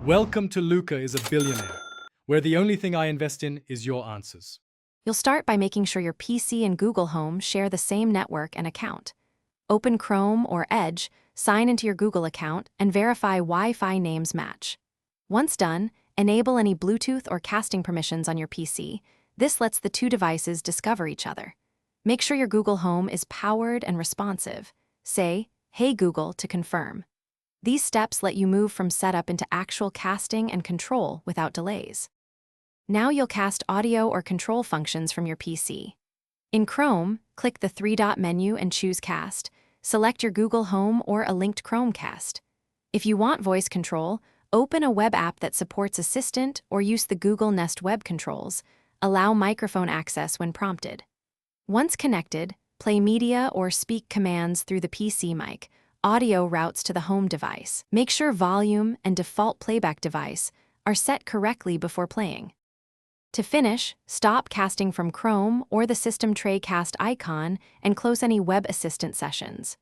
Welcome to Luca is a Billionaire, where the only thing I invest in is your answers. You'll start by making sure your PC and Google Home share the same network and account. Open Chrome or Edge, sign into your Google account, and verify Wi-Fi names match. Once done, enable any Bluetooth or casting permissions on your PC. This lets the two devices discover each other. Make sure your Google Home is powered and responsive. Say, "Hey Google," to confirm. These steps let you move from setup into actual casting and control without delays. Now you'll cast audio or control functions from your PC. In Chrome, click the three-dot menu and choose Cast. Select your Google Home or a linked Chromecast. If you want voice control, open a web app that supports Assistant or use the Google Nest web controls. Allow microphone access when prompted. Once connected, play media or speak commands through the PC mic. Audio routes to the home device. Make sure volume and default playback device are set correctly before playing. To finish, stop casting from Chrome or the System Tray Cast icon and close any web assistant sessions.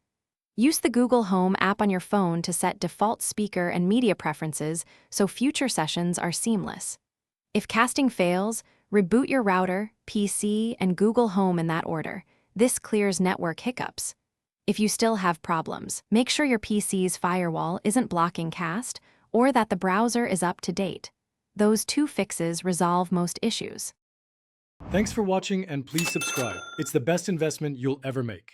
Use the Google Home app on your phone to set default speaker and media preferences so future sessions are seamless. If casting fails, reboot your router, PC, and Google Home in that order. This clears network hiccups. If you still have problems, make sure your PC's firewall isn't blocking cast or that the browser is up to date. Those two fixes resolve most issues. Thanks for watching and please subscribe. It's the best investment you'll ever make.